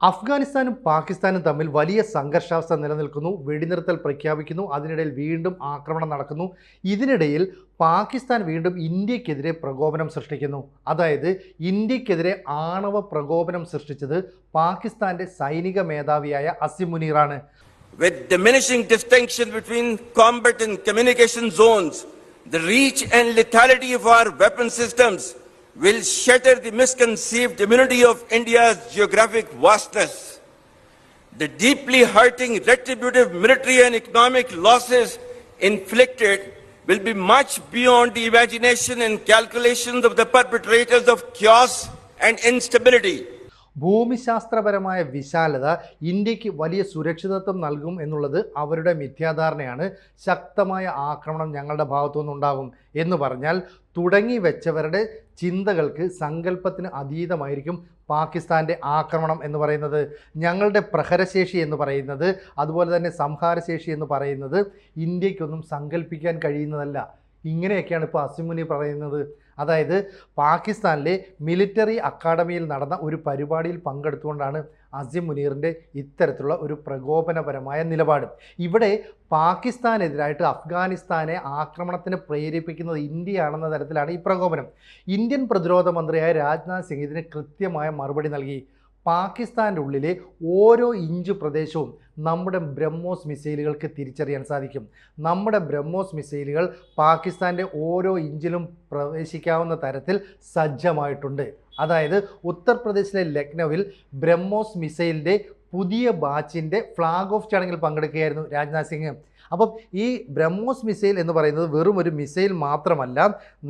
അഫ്ഗാനിസ്ഥാനും പാകിസ്ഥാനും തമ്മിൽ വലിയ സംഘർഷാവസ്ഥ നിലനിൽക്കുന്നു. വെടിനിർത്തൽ പ്രഖ്യാപിക്കുന്നു, അതിനിടയിൽ വീണ്ടും ആക്രമണം നടക്കുന്നു. ഇതിനിടയിൽ പാകിസ്ഥാൻ വീണ്ടും ഇന്ത്യക്കെതിരെ പ്രകോപനം സൃഷ്ടിക്കുന്നു. അതായത് ഇന്ത്യക്കെതിരെ ആണവ പ്രകോപനം സൃഷ്ടിച്ചത് പാകിസ്ഥാന്റെ സൈനിക മേധാവിയായ Asim മുനീറാണ്. With diminishing distinction between combat and communication zones, the reach and lethality of our weapon systems will shatter the misconceived immunity of India's geographic vastness. The deeply hurting retributive military and economic losses inflicted will be much beyond the imagination and calculations of the perpetrators of chaos and instability. ഭൂമിശാസ്ത്രപരമായ വിശാലത ഇന്ത്യക്ക് വലിയ സുരക്ഷിതത്വം നൽകും എന്നുള്ളത് അവരുടെ മിഥ്യാധാരണയാണ്. ശക്തമായ ആക്രമണം ഞങ്ങളുടെ ഭാഗത്തുനിന്നുണ്ടാകും എന്ന് പറഞ്ഞാൽ തുടങ്ങി വെച്ചവരുടെ ചിന്തകൾക്ക് സങ്കല്പത്തിന് അതീതമായിരിക്കും പാകിസ്ഥാൻ്റെ ആക്രമണം എന്ന് പറയുന്നത്. ഞങ്ങളുടെ പ്രഹരശേഷി എന്ന് പറയുന്നത്, അതുപോലെ തന്നെ സംഹാരശേഷി എന്ന് പറയുന്നത് ഇന്ത്യക്കൊന്നും സങ്കല്പിക്കാൻ കഴിയുന്നതല്ല. ഇങ്ങനെയൊക്കെയാണ് ഇപ്പോൾ അസിം മുനീർ പറയുന്നത്. അതായത് പാകിസ്ഥാനിലെ മിലിറ്ററി അക്കാഡമിയിൽ നടന്ന ഒരു പരിപാടിയിൽ പങ്കെടുത്തുകൊണ്ടാണ് അസിം മുനീറിൻ്റെ ഇത്തരത്തിലുള്ള ഒരു പ്രകോപനപരമായ നിലപാട്. ഇവിടെ പാകിസ്ഥാനെതിരായിട്ട് അഫ്ഗാനിസ്ഥാനെ ആക്രമണത്തിന് പ്രേരിപ്പിക്കുന്നത് ഇന്ത്യയാണെന്ന തരത്തിലാണ് ഈ പ്രകോപനം. ഇന്ത്യൻ പ്രതിരോധ മന്ത്രിയായ രാജ്നാഥ് സിംഗ് ഇതിന് കൃത്യമായ മറുപടി നൽകി. പാകിസ്ഥാൻ്റെ ഉള്ളിലെ ഓരോ ഇഞ്ച് പ്രദേശവും നമ്മുടെ ബ്രഹ്മോസ് മിസൈലുകൾക്ക് തിരിച്ചറിയാൻ സാധിക്കും. നമ്മുടെ ബ്രഹ്മോസ് മിസൈലുകൾ പാകിസ്ഥാൻ്റെ ഓരോ ഇഞ്ചിലും പ്രവേശിക്കാവുന്ന തരത്തിൽ സജ്ജമായിട്ടുണ്ട്. അതായത് ഉത്തർപ്രദേശിലെ ലക്നൌവിൽ ബ്രഹ്മോസ് മിസൈലിൻ്റെ പുതിയ ബാച്ചിൻ്റെ ഫ്ലാഗ് ഓഫ് ചടങ്ങിൽ പങ്കെടുക്കുകയായിരുന്നു രാജ്നാഥ് സിംഗ്. അപ്പം ഈ ബ്രഹ്മോസ് മിസൈൽ എന്ന് പറയുന്നത് വെറും ഒരു മിസൈൽ മാത്രമല്ല,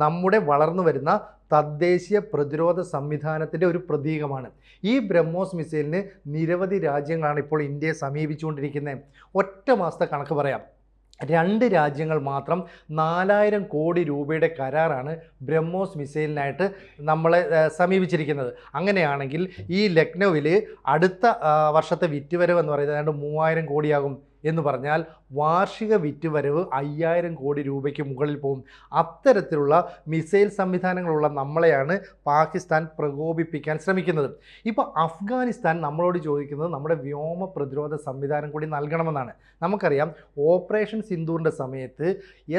നമ്മുടെ വളർന്നു വരുന്ന തദ്ദേശീയ പ്രതിരോധ സംവിധാനത്തിൻ്റെ ഒരു പ്രതീകമാണ്. ഈ ബ്രഹ്മോസ് മിസൈലിന് നിരവധി രാജ്യങ്ങളാണ് ഇപ്പോൾ ഇന്ത്യയെ സമീപിച്ചുകൊണ്ടിരിക്കുന്നത്. ഒറ്റ മാസത്തെ കണക്ക് പറയാം. 2 രാജ്യങ്ങൾ മാത്രം 4000 കോടി രൂപയുടെ കരാറാണ് ബ്രഹ്മോസ് മിസൈലിനായിട്ട് നമ്മളെ സമീപിച്ചിരിക്കുന്നത്. അങ്ങനെയാണെങ്കിൽ ഈ ലക്നൌവിൽ അടുത്ത വർഷത്തെ വിറ്റുവരവ് എന്ന് പറയുന്നത് ഏതാണ്ട് 3000 കോടിയാകും എന്ന് പറഞ്ഞാൽ വാർഷിക വിറ്റുവരവ് 5000 കോടി രൂപയ്ക്ക് മുകളിൽ പോകും. അത്തരത്തിലുള്ള മിസൈൽ സംവിധാനങ്ങളുള്ള നമ്മളെയാണ് പാകിസ്ഥാൻ പ്രകോപിപ്പിക്കാൻ ശ്രമിക്കുന്നത്. ഇപ്പോൾ അഫ്ഗാനിസ്ഥാൻ നമ്മളോട് ചോദിക്കുന്നത് നമ്മുടെ വ്യോമ പ്രതിരോധ സംവിധാനം കൂടി നൽകണമെന്നാണ്. നമുക്കറിയാം, ഓപ്പറേഷൻ സിന്ദൂറിൻ്റെ സമയത്ത്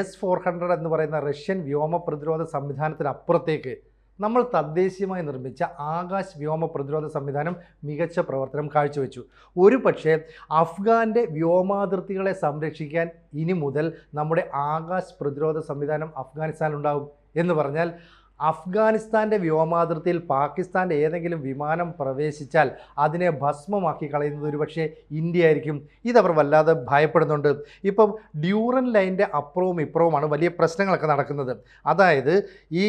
S-400 എന്ന് പറയുന്ന റഷ്യൻ വ്യോമ പ്രതിരോധ സംവിധാനത്തിനപ്പുറത്തേക്ക് നമ്മൾ തദ്ദേശീയമായി നിർമ്മിച്ച ആകാശ് വ്യോമ പ്രതിരോധ സംവിധാനം മികച്ച പ്രവർത്തനം കാഴ്ചവെച്ചു. ഒരു പക്ഷേ അഫ്ഗാൻ്റെ വ്യോമാതിർത്തികളെ സംരക്ഷിക്കാൻ ഇനി മുതൽ നമ്മുടെ ആകാശ് പ്രതിരോധ സംവിധാനം അഫ്ഗാനിസ്ഥാനിലുണ്ടാകും എന്ന് പറഞ്ഞാൽ അഫ്ഗാനിസ്ഥാൻ്റെ വ്യോമാതിർത്തിയിൽ പാകിസ്ഥാൻ്റെ ഏതെങ്കിലും വിമാനം പ്രവേശിച്ചാൽ അതിനെ ഭസ്മമാക്കി കളയുന്നത് ഒരു പക്ഷേ ഇന്ത്യ ആയിരിക്കും. ഇതവർ വല്ലാതെ ഭയപ്പെടുന്നുണ്ട്. ഇപ്പം ഡ്യൂറൻ ലൈൻ്റെ അപ്പുറവും ഇപ്പുറവുമാണ് വലിയ പ്രശ്നങ്ങളൊക്കെ നടക്കുന്നത്. അതായത് ഈ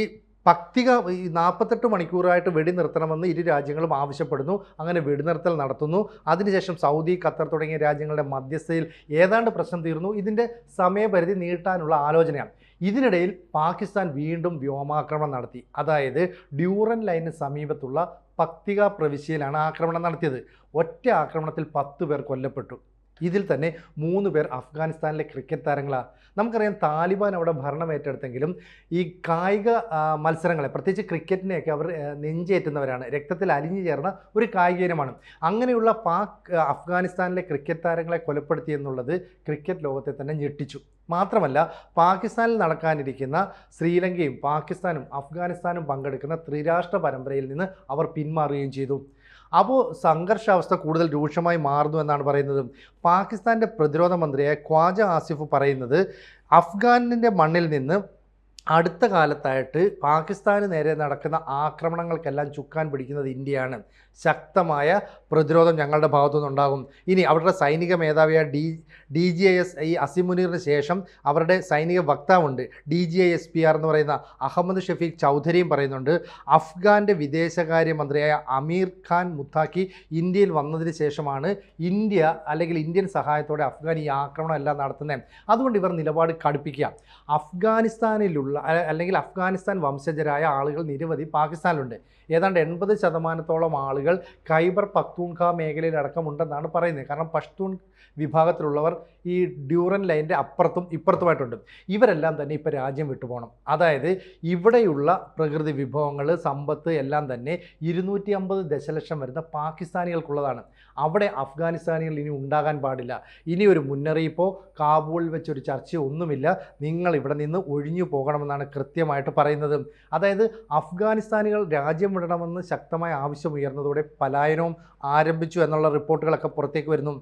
പക്തിക 48 മണിക്കൂറായിട്ട് വെടിനിർത്തണമെന്ന് ഇരു രാജ്യങ്ങളും ആവശ്യപ്പെടുന്നു. അങ്ങനെ വെടിനിർത്തൽ നടത്തുന്നു. അതിനുശേഷം സൗദി, ഖത്തർ തുടങ്ങിയ രാജ്യങ്ങളുടെ മധ്യസ്ഥതയിൽ ഏതാണ്ട് പ്രശ്നം തീർന്നു. ഇതിൻ്റെ സമയപരിധി നീട്ടാനുള്ള ആലോചനയാണ്. ഇതിനിടയിൽ പാകിസ്ഥാൻ വീണ്ടും വ്യോമാക്രമണം നടത്തി. അതായത് ഡ്യൂറൻ ലൈനിന് സമീപത്തുള്ള പക്തിക പ്രവിശ്യയിലാണ് ആക്രമണം നടത്തിയത്. ഒറ്റ ആക്രമണത്തിൽ 10 പേർ കൊല്ലപ്പെട്ടു. ഇതിൽ തന്നെ 3 പേർ അഫ്ഗാനിസ്ഥാനിലെ ക്രിക്കറ്റ് താരങ്ങളാണ്. നമുക്കറിയാം, താലിബാൻ അവിടെ ഭരണം ഏറ്റെടുത്തെങ്കിലും ഈ കായിക മത്സരങ്ങളെ, പ്രത്യേകിച്ച് ക്രിക്കറ്റിനെയൊക്കെ അവർ നെഞ്ചേറ്റുന്നവരാണ്. രക്തത്തിൽ അലിഞ്ഞു ചേർന്ന ഒരു കായിക ഇനമാണ്. അങ്ങനെയുള്ള അഫ്ഗാനിസ്ഥാനിലെ ക്രിക്കറ്റ് താരങ്ങളെ കൊലപ്പെടുത്തി എന്നുള്ളത് ക്രിക്കറ്റ് ലോകത്തെ തന്നെ ഞെട്ടിച്ചു. മാത്രമല്ല, പാകിസ്ഥാനിൽ നടക്കാനിരിക്കുന്ന ശ്രീലങ്കയും പാകിസ്ഥാനും അഫ്ഗാനിസ്ഥാനും പങ്കെടുക്കുന്ന ത്രിരാഷ്ട്ര പരമ്പരയിൽ നിന്ന് അവർ പിന്മാറുകയും ചെയ്തു. അപ്പോൾ സംഘർഷാവസ്ഥ കൂടുതൽ രൂക്ഷമായി മാറുന്നു എന്നാണ് പറയുന്നത്. പാകിസ്ഥാൻ്റെ പ്രതിരോധ മന്ത്രിയായ ഖ്വാജ ആസിഫ് പറയുന്നത് അഫ്ഗാനിൻ്റെ മണ്ണിൽ നിന്ന് അടുത്ത കാലത്തായിട്ട് പാകിസ്ഥാന് നേരെ നടക്കുന്ന ആക്രമണങ്ങൾക്കെല്ലാം ചുക്കാൻ പിടിക്കുന്നത് ഇന്ത്യയാണ്. ശക്തമായ പ്രതിരോധം ഞങ്ങളുടെ ഭാഗത്തുനിന്നുണ്ടാകും. ഇനി അവരുടെ സൈനിക മേധാവിയായ DGIS ഈ അസിം മുനീറിന് ശേഷം അവരുടെ സൈനിക വക്താവുണ്ട്, DGISPR എന്ന് പറയുന്ന അഹമ്മദ് ഷഫീഖ് ചൗധരിയും പറയുന്നുണ്ട്, അഫ്ഗാൻ്റെ വിദേശകാര്യ മന്ത്രിയായ അമീർ ഖാൻ മുത്താഖി ഇന്ത്യയിൽ വന്നതിന് ശേഷമാണ് ഇന്ത്യ അല്ലെങ്കിൽ ഇന്ത്യൻ സഹായത്തോടെ അഫ്ഗാൻ ഈ ആക്രമണം എല്ലാം നടത്തുന്നത്. അതുകൊണ്ട് ഇവർ നിലപാട് കടുപ്പിക്കുക. അഫ്ഗാനിസ്ഥാനിലുള്ള അല്ലെങ്കിൽ അഫ്ഗാനിസ്ഥാൻ വംശജരായ ആളുകൾ നിരവധി പാകിസ്ഥാനിലുണ്ട്. ഏതാണ്ട് 80% ആളുകൾ ആളുകൾ ഖൈബർ പഖ്തൂൺഖ മേഖലയിലടക്കമുണ്ടെന്നാണ് പറയുന്നത്. കാരണം പഷ്തൂൺ വിഭാഗത്തിലുള്ളവർ ഈ ഡ്യൂറൻ ലൈൻ്റെ അപ്പുറത്തും ഇപ്പുറത്തുമായിട്ടുണ്ട്. ഇവരെല്ലാം തന്നെ ഇപ്പോൾ രാജ്യം വിട്ടുപോകണം. അതായത് ഇവിടെയുള്ള പ്രകൃതി വിഭവങ്ങൾ, സമ്പത്ത് എല്ലാം തന്നെ 250 ദശലക്ഷം വരുന്ന പാകിസ്ഥാനികൾക്കുള്ളതാണ്. അവിടെ അഫ്ഗാനിസ്ഥാനികൾ ഇനി ഉണ്ടാകാൻ പാടില്ല. ഇനി ഒരു മുന്നറിയിപ്പോ കാബൂളിൽ വെച്ചൊരു ചർച്ചയോ ഒന്നുമില്ല, നിങ്ങൾ ഇവിടെ നിന്ന് ഒഴിഞ്ഞു പോകണമെന്നാണ് കൃത്യമായിട്ട് പറയുന്നത്. അതായത് അഫ്ഗാനിസ്ഥാനികൾ രാജ്യം വിടണമെന്ന് ശക്തമായ ആവശ്യം ഉയർന്നതോടെ പലായനവും ആരംഭിച്ചു എന്നുള്ള റിപ്പോർട്ടുകളൊക്കെ പുറത്തേക്ക് വരുന്നു.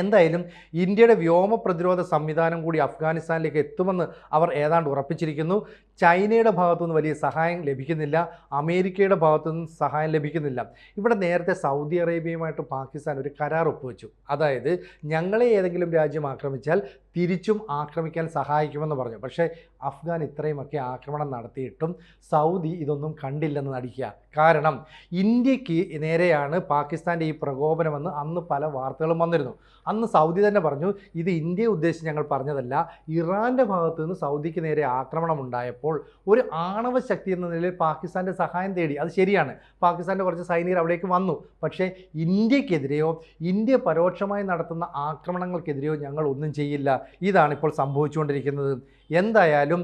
എന്തായാലും ഇന്ത്യയുടെ വ്യോമ പ്രതിരോധ സംവിധാനം കൂടി അഫ്ഗാനിസ്ഥാനിലേക്ക് എത്തുമെന്ന് അവർ ഏതാണ്ട് ഉറപ്പിച്ചിരിക്കുന്നു. ചൈനയുടെ ഭാഗത്തുനിന്ന് വലിയ സഹായം ലഭിക്കുന്നില്ല, അമേരിക്കയുടെ ഭാഗത്തുനിന്ന് സഹായം ലഭിക്കുന്നില്ല. ഇവിടെ നേരത്തെ സൗദി അറേബ്യയുമായിട്ട് പാകിസ്ഥാൻ ഒരു കരാർ ഒപ്പുവെച്ചു. അതായത് ഞങ്ങളെ ഏതെങ്കിലും രാജ്യം ആക്രമിച്ചാൽ തിരിച്ചും ആക്രമിക്കാൻ സഹായിക്കുമെന്ന് പറഞ്ഞു. പക്ഷേ അഫ്ഗാൻ ഇത്രയുമൊക്കെ ആക്രമണം നടത്തിയിട്ടും സൗദി ഇതൊന്നും കണ്ടില്ലെന്ന് നടിക്കുക. കാരണം ഇന്ത്യക്ക് നേരെയാണ് പാകിസ്ഥാൻ്റെ ഈ പ്രകോപനമെന്ന് അന്ന് പല വാർത്തകളും വന്നിരുന്നു. അന്ന് സൗദി തന്നെ പറഞ്ഞു, ഇത് ഇന്ത്യയെ ഉദ്ദേശിച്ച് ഞങ്ങൾ പറഞ്ഞതല്ല, ഇറാൻ്റെ ഭാഗത്തു നിന്ന് സൗദിക്ക് നേരെ ആക്രമണം ഉണ്ടായപ്പോൾ ഒരു ആണവ ശക്തി എന്ന നിലയിൽ പാകിസ്ഥാൻ്റെ സഹായം തേടി. അത് ശരിയാണ്, പാകിസ്ഥാൻ്റെ കുറച്ച് സൈനികർ അവിടേക്ക് വന്നു. പക്ഷേ ഇന്ത്യക്കെതിരെയോ ഇന്ത്യ പരോക്ഷമായി നടത്തുന്ന ആക്രമണങ്ങൾക്കെതിരെയോ ഞങ്ങൾ ഒന്നും ചെയ്യില്ല. ഇതാണ് ഇപ്പോൾ സംഭവിച്ചുകൊണ്ടിരിക്കുന്നത്. എന്തായാലും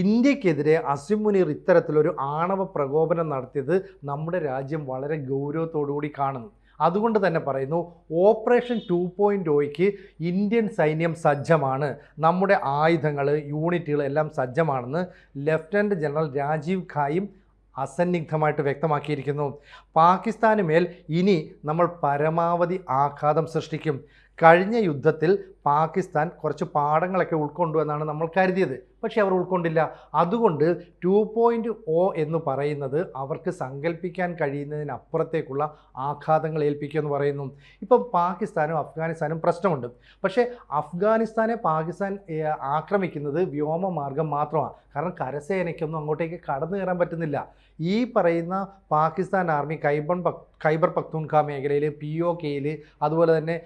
ഇന്ത്യക്കെതിരെ അസിം മുനീർ ഇത്തരത്തിലൊരു ആണവ പ്രകോപനം നടത്തിയത് നമ്മുടെ രാജ്യം വളരെ ഗൗരവത്തോടുകൂടി കാണുന്നു. അതുകൊണ്ട് തന്നെ പറയുന്നു, ഓപ്പറേഷൻ 2.0യ്ക്ക് ഇന്ത്യൻ സൈന്യം സജ്ജമാണ്, നമ്മുടെ ആയുധങ്ങൾ, യൂണിറ്റുകൾ എല്ലാം സജ്ജമാണെന്ന് ലഫ്റ്റനൻറ്റ് ജനറൽ രാജീവ് ഖായും അസന്നിഗ്ധമായിട്ട് വ്യക്തമാക്കിയിരിക്കുന്നു. പാകിസ്ഥാന് മേൽ ഇനി നമ്മൾ പരമാവധി ആഘാതം സൃഷ്ടിക്കും. കഴിഞ്ഞ യുദ്ധത്തിൽ പാകിസ്ഥാൻ കുറച്ച് പാഠങ്ങളൊക്കെ ഉൾക്കൊണ്ടു എന്നാണ് നമ്മൾ കരുതിയത്. പക്ഷേ അവർ ഉൾക്കൊണ്ടില്ല. അതുകൊണ്ട് 2.0 എന്ന് പറയുന്നത് അവർക്ക് സങ്കല്പിക്കാൻ കഴിയുന്നതിനപ്പുറത്തേക്കുള്ള ആഘാതങ്ങൾ ഏൽപ്പിക്കുമെന്ന് പറയുന്നു. ഇപ്പം പാകിസ്ഥാനും അഫ്ഗാനിസ്ഥാനും പ്രശ്നമുണ്ട്. പക്ഷേ അഫ്ഗാനിസ്ഥാനെ പാകിസ്ഥാൻ ആക്രമിക്കുന്നത് വ്യോമമാർഗം മാത്രമാണ്. കാരണം കരസേനയ്ക്കൊന്നും അങ്ങോട്ടേക്ക് കടന്നു കയറാൻ പറ്റുന്നില്ല. ഈ പറയുന്ന പാകിസ്ഥാൻ ആർമി ഖൈബർ പഖ്തൂൺഖ മേഖലയിൽ, POKയിൽ, അതുപോലെ തന്നെ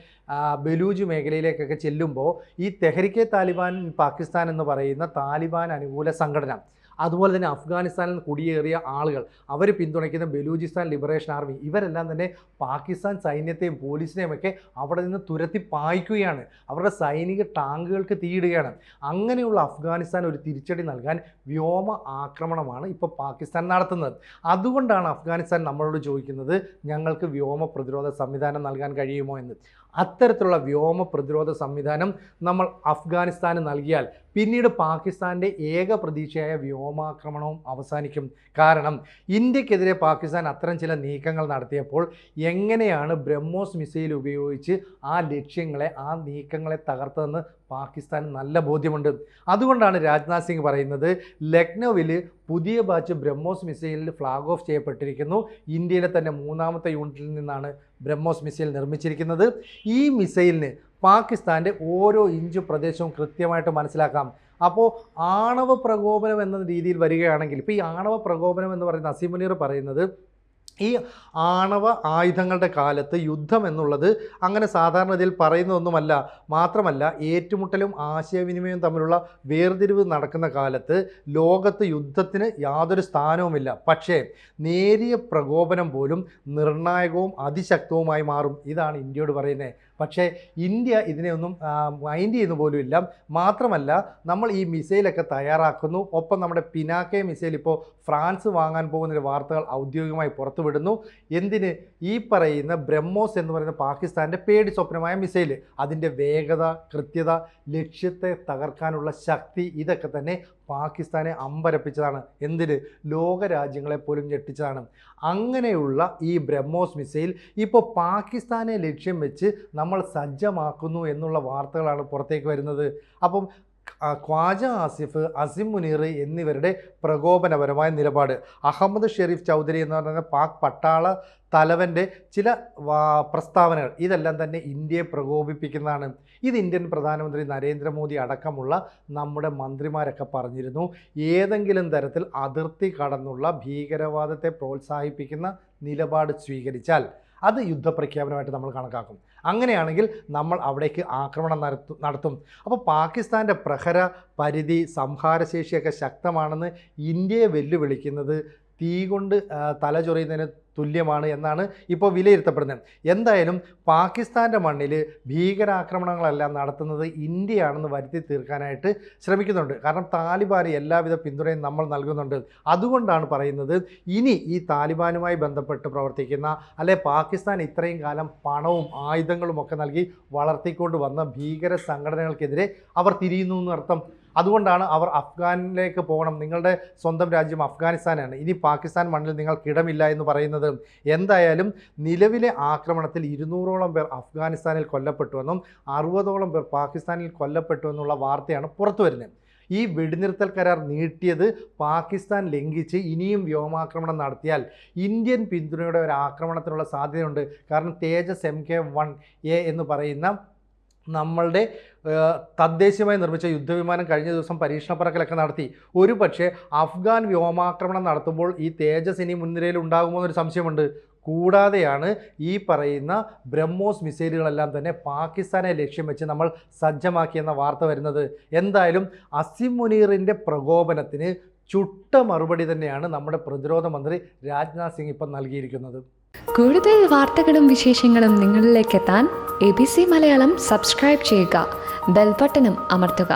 ബലൂജ് മേഖലയിലേക്കൊക്കെ ചെല്ലുമ്പോൾ ഈ തെഹ്രിക്കെ താലിബാൻ പാകിസ്ഥാൻ എന്ന് പറയുന്ന താലിബാൻ അനുകൂല സംഘടന, അതുപോലെ തന്നെ അഫ്ഗാനിസ്ഥാനിൽ നിന്ന് കുടിയേറിയ ആളുകൾ, അവർ പിന്തുണയ്ക്കുന്ന ബലൂചിസ്ഥാൻ ലിബറേഷൻ ആർമി, ഇവരെല്ലാം തന്നെ പാകിസ്ഥാൻ സൈന്യത്തെയും പോലീസിനെയും ഒക്കെ അവിടെ നിന്ന് തുരത്തി പായിക്കുകയാണ്. അവരുടെ സൈനിക ടാങ്കുകൾക്ക് തീയിടുകയാണ്. അങ്ങനെയുള്ള അഫ്ഗാനിസ്ഥാൻ ഒരു തിരിച്ചടി നൽകാൻ വ്യോമ ആക്രമണമാണ് ഇപ്പോൾ പാകിസ്ഥാൻ നടത്തുന്നത്. അതുകൊണ്ടാണ് അഫ്ഗാനിസ്ഥാൻ നമ്മളോട് ചോദിക്കുന്നത്, ഞങ്ങൾക്ക് വ്യോമ പ്രതിരോധ സംവിധാനം നൽകാൻ കഴിയുമോ എന്ന്. അത്തരത്തിലുള്ള വ്യോമ പ്രതിരോധ സംവിധാനം നമ്മൾ അഫ്ഗാനിസ്ഥാന് നൽകിയാൽ പിന്നീട് പാകിസ്ഥാൻ്റെ ഏക പ്രതീക്ഷയായ വ്യോമാക്രമണവും അവസാനിക്കും. കാരണം ഇന്ത്യക്കെതിരെ പാകിസ്ഥാൻ അത്തരം ചില നീക്കങ്ങൾ നടത്തിയപ്പോൾ എങ്ങനെയാണ് ബ്രഹ്മോസ് മിസൈൽ ഉപയോഗിച്ച് ആ ലക്ഷ്യങ്ങളെ, ആ നീക്കങ്ങളെ തകർത്തതെന്ന് പാകിസ്ഥാന് നല്ല ബോധ്യമുണ്ട്. അതുകൊണ്ടാണ് രാജ്നാഥ് സിംഗ് പറയുന്നത്, ലക്നൌവിൽ പുതിയ ബാച്ച് ബ്രഹ്മോസ് മിസൈലിൽ ഫ്ലാഗ് ഓഫ് ചെയ്യപ്പെട്ടിരിക്കുന്നു. ഇന്ത്യയിലെ തന്നെ 3ാമത്തെ യൂണിറ്റിൽ നിന്നാണ് ബ്രഹ്മോസ് മിസൈൽ നിർമ്മിച്ചിരിക്കുന്നത്. ഈ മിസൈലിന് പാകിസ്ഥാൻ്റെ ഓരോ ഇഞ്ച് പ്രദേശവും കൃത്യമായിട്ട് മനസ്സിലാക്കാം. അപ്പോൾ ആണവ പ്രകോപനം എന്ന രീതിയിൽ വരികയാണെങ്കിൽ, ഇപ്പോൾ ഈ ആണവ പ്രകോപനം എന്ന് പറയുന്ന അസിം മുനീർ പറയുന്നത്, ഈ ആണവ ആയുധങ്ങളുടെ കാലത്ത് യുദ്ധം എന്നുള്ളത് അങ്ങനെ സാധാരണഗതിയിൽ പറയുന്നതൊന്നുമല്ല. മാത്രമല്ല, ഏറ്റുമുട്ടലും ആശയവിനിമയവും തമ്മിലുള്ള വേർതിരിവ് നടക്കുന്ന കാലത്ത് ലോകത്ത് യുദ്ധത്തിന് യാതൊരു സ്ഥാനവുമില്ല. പക്ഷേ നേരിയ പ്രകോപനം പോലും നിർണായകവും അതിശക്തവുമായി മാറും. ഇതാണ് ഇന്ത്യയോട് പറയുന്നത്. പക്ഷേ ഇന്ത്യ ഇതിനെയൊന്നും മൈൻഡ് ചെയ്യുന്ന പോലും ഇല്ല. മാത്രമല്ല, നമ്മൾ ഈ മിസൈലൊക്കെ തയ്യാറാക്കുന്നു. ഒപ്പം നമ്മുടെ പിനാക്കെ മിസൈൽ ഇപ്പോൾ ഫ്രാൻസ് വാങ്ങാൻ പോകുന്നതിൻ്റെ വാർത്തകൾ ഔദ്യോഗികമായി പുറത്തുവിടുന്നു. എന്തിന്? ഈ പറയുന്ന ബ്രഹ്മോസ് എന്ന് പറയുന്ന പാകിസ്ഥാൻ്റെ പേടി സ്വപ്നമായ മിസൈൽ, അതിൻ്റെ വേഗത, കൃത്യത, ലക്ഷ്യത്തെ തകർക്കാനുള്ള ശക്തി, ഇതൊക്കെ തന്നെ പാകിസ്ഥാനെ അമ്പരപ്പിച്ചതാണ്. എന്തിന്? ലോകരാജ്യങ്ങളെ പോലും ഞെട്ടിച്ചതാണ്. അങ്ങനെയുള്ള ഈ ബ്രഹ്മോസ് മിസൈൽ ഇപ്പോൾ പാകിസ്ഥാനെ ലക്ഷ്യം വെച്ച് നമ്മൾ സജ്ജമാക്കുന്നു എന്നുള്ള വാർത്തകളാണ് പുറത്തേക്ക് വരുന്നത്. അപ്പം ഖ്വാജ ആസിഫ്, അസിം മുനീർ എന്നിവരുടെ പ്രകോപനപരമായ നിലപാട്, അഹമ്മദ് ഷെരീഫ് ചൗധരി എന്ന് പറയുന്ന പാക് പട്ടാള തലവൻ്റെ ചില പ്രസ്താവനകൾ, ഇതെല്ലാം തന്നെ ഇന്ത്യയെ പ്രകോപിപ്പിക്കുന്നതാണ്. ഇത് ഇന്ത്യൻ പ്രധാനമന്ത്രി നരേന്ദ്രമോദി അടക്കമുള്ള നമ്മുടെ മന്ത്രിമാരൊക്കെ പറഞ്ഞിരുന്നു. ഏതെങ്കിലും തരത്തിൽ അതിർത്തി കടന്നുള്ള ഭീകരവാദത്തെ പ്രോത്സാഹിപ്പിക്കുന്ന നിലപാട് സ്വീകരിച്ചാൽ അത് യുദ്ധപ്രഖ്യാപനമായിട്ട് നമ്മൾ കണക്കാക്കും. അങ്ങനെയാണെങ്കിൽ നമ്മൾ അവിടേക്ക് ആക്രമണം നടത്തും. അപ്പോൾ പാകിസ്ഥാൻ്റെ പ്രഹര പരിധി, സംഹാരശേഷിയൊക്കെ ശക്തമാണെന്ന് ഇന്ത്യയെ വെല്ലുവിളിക്കുന്നത് തീ കൊണ്ട് തല ചൊറിയുന്നതിന് തുല്യമാണ് എന്നാണ് ഇപ്പോൾ വിലയിരുത്തപ്പെടുന്നത്. എന്തായാലും പാകിസ്ഥാൻ്റെ മണ്ണിൽ ഭീകരാക്രമണങ്ങളെല്ലാം നടത്തുന്നത് ഇന്ത്യയാണെന്ന് വരുത്തി തീർക്കാനായിട്ട് ശ്രമിക്കുന്നുണ്ട്. കാരണം താലിബാന് എല്ലാവിധ പിന്തുണയും നമ്മൾ നൽകുന്നുണ്ട്. അതുകൊണ്ടാണ് പറയുന്നത് ഇനി ഈ താലിബാനുമായി ബന്ധപ്പെട്ട് പ്രവർത്തിക്കുന്ന അല്ലെ പാകിസ്ഥാൻ ഇത്രയും കാലം പണവും ആയുധങ്ങളും ഒക്കെ നൽകി വളർത്തിക്കൊണ്ട് വന്ന ഭീകര സംഘടനകൾക്കെതിരെ അവർ തിരിയുന്നു എന്നർത്ഥം. അതുകൊണ്ടാണ് അവർ അഫ്ഗാനിലേക്ക് പോകണം, നിങ്ങളുടെ സ്വന്തം രാജ്യം അഫ്ഗാനിസ്ഥാനാണ്, ഇനി പാകിസ്ഥാൻ മണ്ണിൽ നിങ്ങൾക്കിടമില്ല എന്ന് പറയുന്നത്. എന്തായാലും നിലവിലെ ആക്രമണത്തിൽ 200ഓളം പേർ അഫ്ഗാനിസ്ഥാനിൽ കൊല്ലപ്പെട്ടുവെന്നും 60ഓളം പേർ പാകിസ്ഥാനിൽ കൊല്ലപ്പെട്ടുവെന്നുള്ള വാർത്തയാണ് പുറത്തു വരുന്നത്. ഈ വെടിനിർത്തൽ കരാർ നീട്ടിയത് പാകിസ്ഥാൻ ലംഘിച്ച് ഇനിയും വ്യോമാക്രമണം നടത്തിയാൽ ഇന്ത്യൻ പിന്തുണയുടെ ഒരു ആക്രമണത്തിനുള്ള സാധ്യതയുണ്ട്. കാരണം തേജസ് MK-1A എന്ന് പറയുന്ന നമ്മളുടെ തദ്ദേശീയമായി നിർമ്മിച്ച യുദ്ധവിമാനം കഴിഞ്ഞ ദിവസം പരീക്ഷണ പറക്കലൊക്കെ നടത്തി. ഒരു പക്ഷേ അഫ്ഗാൻ വ്യോമാക്രമണം നടത്തുമ്പോൾ ഈ തേജസ് ഇനി മുൻനിരയിൽ ഉണ്ടാകുമോ എന്നൊരു സംശയമുണ്ട്. കൂടാതെയാണ് ഈ പറയുന്ന ബ്രഹ്മോസ് മിസൈലുകളെല്ലാം തന്നെ പാകിസ്ഥാനെ ലക്ഷ്യം വെച്ച് നമ്മൾ സജ്ജമാക്കിയെന്ന വാർത്ത വരുന്നത്. എന്തായാലും അസിം മുനീറിൻ്റെ പ്രകോപനത്തിന് ചുട്ട മറുപടി തന്നെയാണ് നമ്മുടെ പ്രതിരോധ മന്ത്രി രാജ്നാഥ് സിംഗ് ഇപ്പം നൽകിയിരിക്കുന്നത്. കൂടുതൽ വാർത്തകളും വിശേഷങ്ങളും നിങ്ങളിലേക്ക് എത്താൻ ABC മലയാളം സബ്സ്ക്രൈബ് ചെയ്യുക, ബെൽ ബട്ടണും അമർത്തുക.